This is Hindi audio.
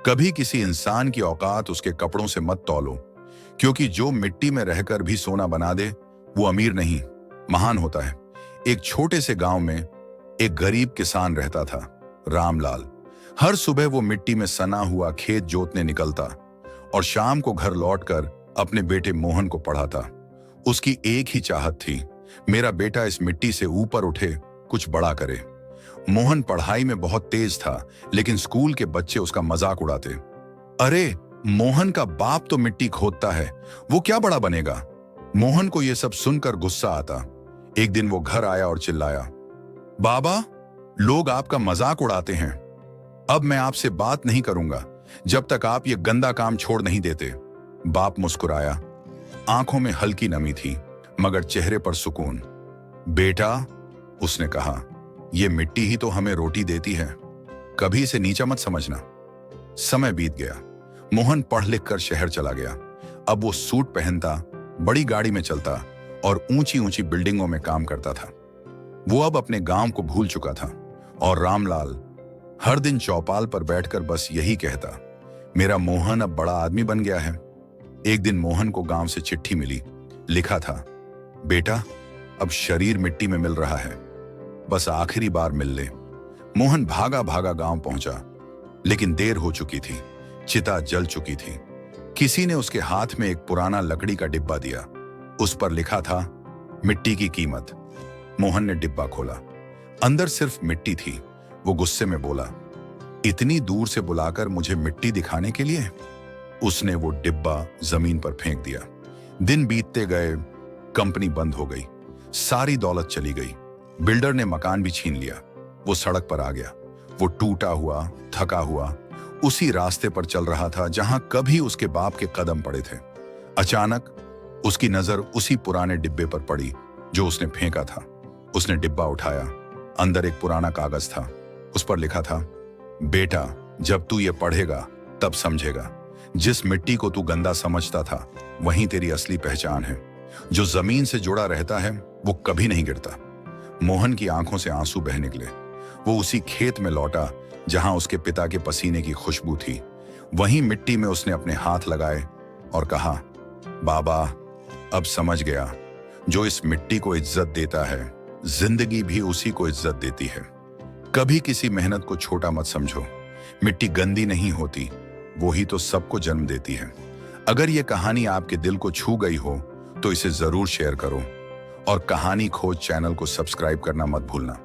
कभी किसी इंसान की औकात उसके कपड़ों से मत तौलो, क्योंकि जो मिट्टी में रहकर भी सोना बना दे वो अमीर नहीं, महान होता है। एक छोटे से गांव में एक गरीब किसान रहता था, रामलाल। हर सुबह वो मिट्टी में सना हुआ खेत जोतने निकलता और शाम को घर लौटकर अपने बेटे मोहन को पढ़ाता। उसकी एक ही चाहत थी, मेरा बेटा इस मिट्टी से ऊपर उठे, कुछ बड़ा करे। मोहन पढ़ाई में बहुत तेज था, लेकिन स्कूल के बच्चे उसका मजाक उड़ाते। अरे, मोहन का बाप तो मिट्टी खोदता है, वो क्या बड़ा बनेगा। मोहन को यह सब सुनकर गुस्सा आता। एक दिन वो घर आया और चिल्लाया, बाबा, लोग आपका मजाक उड़ाते हैं। अब मैं आपसे बात नहीं करूंगा जब तक आप ये गंदा काम छोड़ नहीं देते। बाप मुस्कुराया, आंखों में हल्की नमी थी मगर चेहरे पर सुकून। बेटा, उसने कहा, ये मिट्टी ही तो हमें रोटी देती है, कभी इसे नीचा मत समझना। समय बीत गया। मोहन पढ़ लिख कर शहर चला गया। अब वो सूट पहनता, बड़ी गाड़ी में चलता और ऊंची ऊंची बिल्डिंगों में काम करता था। वो अब अपने गांव को भूल चुका था और रामलाल हर दिन चौपाल पर बैठकर बस यही कहता, मेरा मोहन अब बड़ा आदमी बन गया है। एक दिन मोहन को गांव से चिट्ठी मिली। लिखा था, बेटा, अब शरीर मिट्टी में मिल रहा है, बस आखिरी बार मिल ले। मोहन भागा भागा गांव पहुंचा, लेकिन देर हो चुकी थी। चिता जल चुकी थी। किसी ने उसके हाथ में एक पुराना लकड़ी का डिब्बा दिया। उस पर लिखा था, मिट्टी की कीमत। मोहन ने डिब्बा खोला। अंदर सिर्फ मिट्टी थी। वो गुस्से में बोला, इतनी दूर से बुलाकर मुझे मिट्टी दिखाने के लिए। उसने वो डिब्बा जमीन पर फेंक दिया। दिन बीतते गए, कंपनी बंद हो गई, सारी दौलत चली गई। बिल्डर ने मकान भी छीन लिया। वो सड़क पर आ गया। वो टूटा हुआ, थका हुआ उसी रास्ते पर चल रहा था जहां कभी उसके बाप के कदम पड़े थे। अचानक उसकी नजर उसी पुराने डिब्बे पर पड़ी जो उसने फेंका था। उसने डिब्बा उठाया। अंदर एक पुराना कागज था। उस पर लिखा था, बेटा, जब तू ये पढ़ेगा तब समझेगा, जिस मिट्टी को तू गंदा समझता था वहीं तेरी असली पहचान है। जो जमीन से जुड़ा रहता है वो कभी नहीं गिरता। मोहन की आंखों से आंसू बह निकले। वो उसी खेत में लौटा जहां उसके पिता के पसीने की खुशबू थी। वहीं मिट्टी में उसने अपने हाथ लगाए और कहा, बाबा, अब समझ गया, जो इस मिट्टी को इज्जत देता है, जिंदगी भी उसी को इज्जत देती है। कभी किसी मेहनत को छोटा मत समझो। मिट्टी गंदी नहीं होती, वो ही तो सबको जन्म देती है। अगर ये कहानी आपके दिल को छू गई हो तो इसे जरूर शेयर करो और कहानी खोज चैनल को सब्सक्राइब करना मत भूलना।